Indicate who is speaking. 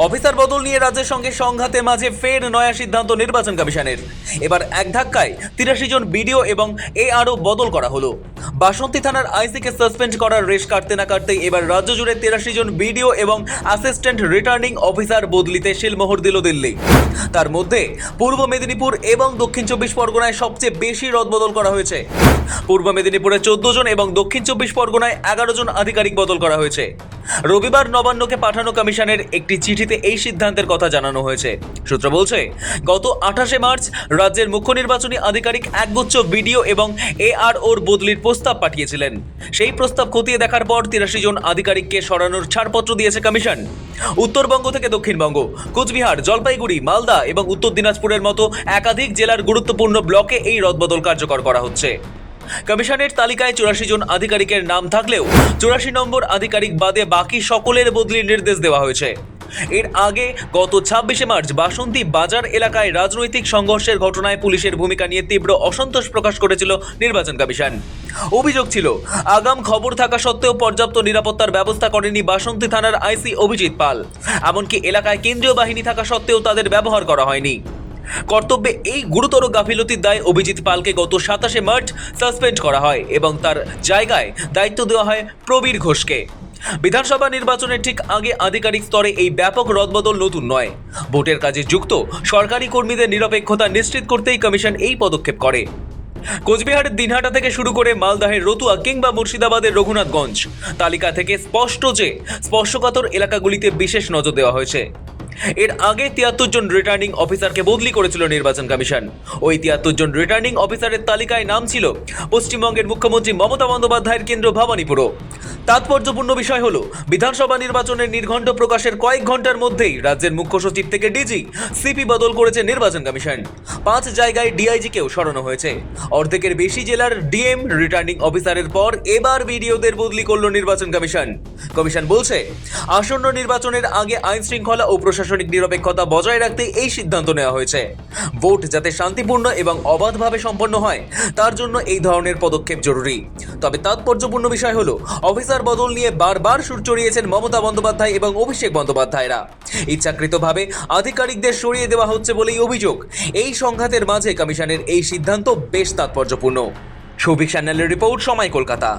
Speaker 1: Officer বদল নিয়ে রাজ্যের সঙ্গে সংঘাতের মাঝে ফের নয়া সিদ্ধান্ত নির্বাচন কমিশনের। এবার এক ধাক্কায় ৮৩ জন বিডিও এবং এআরও বদল করা হলো। বাসন্তী থানার আইসিকে সাসপেন্ড করার রেশ কাটতে না কাটতেই এবার রাজ্য জুড়ে ৮৩ জন বিডিও এবং অ্যাসিস্ট্যান্ট রিটার্নিং অফিসার বদলিতে শিলমোহর দিল দিল্লি। তার মধ্যে পূর্ব মেদিনীপুর এবং দক্ষিণ ২৪ পরগনায় সবচেয়ে বেশি রদবদল করা হয়েছে। পূর্ব মেদিনীপুরে ১৪ জন এবং দক্ষিণ ২৪ পরগনায় ১১ জন আধিকারিক বদল করা হয়েছে। রবিবার নবান্নকে পাঠানো কমিশনের একটি চিঠিতে এই সিদ্ধান্তের কথা জানানো হয়েছে। সূত্র বলছে, গত ২৮শে মার্চ রাজ্যের মুখ্য নির্বাচনী আধিকারিক একগুচ্ছ বিডিও এবং এআরওর বদলির প্রস্তাব পাঠিয়েছিলেন। সেই প্রস্তাব খতিয়ে দেখার পর ৮৩ জন আধিকারিককে সরানোর ছাড়পত্র দিয়েছে কমিশন। উত্তরবঙ্গ থেকে দক্ষিণবঙ্গ, কোচবিহার, জলপাইগুড়ি, মালদা এবং উত্তর দিনাজপুরের মতো একাধিক জেলার গুরুত্বপূর্ণ ব্লকে এই রদবদল কার্যকর করা হচ্ছে। কমিশনের তালিকায় ৮৪ জন আধিকারিকের নাম থাকলেও ৮৪ নম্বর আধিকারিক বাদে বাকি সকলের বদলির নির্দেশ দেওয়া হয়েছে। এর আগে গত ২৬শে মার্চ বাসন্তী বাজার এলাকায় রাজনৈতিক সংঘর্ষের ঘটনায় পুলিশের ভূমিকা নিয়ে তীব্র অসন্তোষ প্রকাশ করেছিল নির্বাচন কমিশন। অভিযোগ ছিল, আগাম খবর থাকা সত্ত্বেও পর্যাপ্ত নিরাপত্তার ব্যবস্থা করেনি বাসন্তী থানার আইসি অভিজিৎ পাল। এমনকি এলাকায় কেন্দ্রীয় বাহিনী থাকা সত্ত্বেও তাদের ব্যবহার করা হয়নি। কর্তব্যে এই গুরুতর গাফিলতির দায়ে অভিজিৎ পালকে গত ২৭শে মার্চ সাসপেন্ড করা হয় এবং তার জায়গায় দায়িত্ব দেওয়া হয় প্রবীর ঘোষকে। বিধানসভা নির্বাচনের ঠিক আগে আধিকারিক স্তরে এই ব্যাপক রদবদল নতুন নয়। ভোটের কাজে যুক্ত সরকারি কর্মীদের নিরপেক্ষতা নিশ্চিত করতেই কমিশন এই পদক্ষেপ করে। কোচবিহারের দিনহাটা থেকে শুরু করে মালদাহের রতুয়া কিংবা মুর্শিদাবাদের রঘুনাথগঞ্জ তালিকা থেকে স্পষ্ট যে স্পর্শকাতর এলাকাগুলিতে বিশেষ নজর দেওয়া হয়েছে। এর আগে ৭৩ জন রিটার্নিং অফিসারকে বদলি করেছিল নির্বাচন কমিশন। ওই ৭৩ জন রিটার্নিং অফিসারের তালিকায় নাম ছিল পশ্চিমবঙ্গের মুখ্যমন্ত্রী মমতা বন্দ্যোপাধ্যায়ের কেন্দ্র ভবানীপুরও। তাৎপর্যপূর্ণ বিষয় হলো, বিধানসভা নির্বাচনের নির্ঘণ্ট প্রকাশের কয়েক ঘন্টার মধ্যেই রাজ্যের মুখ্য সচিব থেকে ডিজি, সিপি বদল করেছে নির্বাচন কমিশন। ৫ জায়গায় ডিআইজিকেও সরানো হয়েছে। অর্ধেকের বেশি জেলার ডিএম রিটার্নিং অফিসারের পর এবার বিডিওদের বদলি করল নির্বাচন কমিশন। কমিশন বলছে, আসন্ন নির্বাচনের আগে আইন শৃঙ্খলা ও প্রশাসনিক নিরপেক্ষতা বজায় রাখতে এই সিদ্ধান্ত নেওয়া হয়েছে। ভোট যাতে শান্তিপূর্ণ এবং অবাধভাবে সম্পন্ন হয়, তার জন্য এই ধরনের পদক্ষেপ জরুরি। তবে তাৎপর্যপূর্ণ বিষয় হলো, অফিসার বদল নিয়ে বারবার সুর চড়িয়েছেন মমতা বন্দ্যোপাধ্যায় এবং অভিষেক বন্দ্যোপাধ্যায়রা। ইচ্ছাকৃতভাবে আধিকারিকদের সরিয়ে দেওয়া হচ্ছে বলেই অভিযোগ। এই সংঘাতের মাঝে কমিশনের এই সিদ্ধান্ত বেশ তাৎপর্যপূর্ণ। সৌভিক সান্যালের রিপোর্ট, সময়, কলকাতা।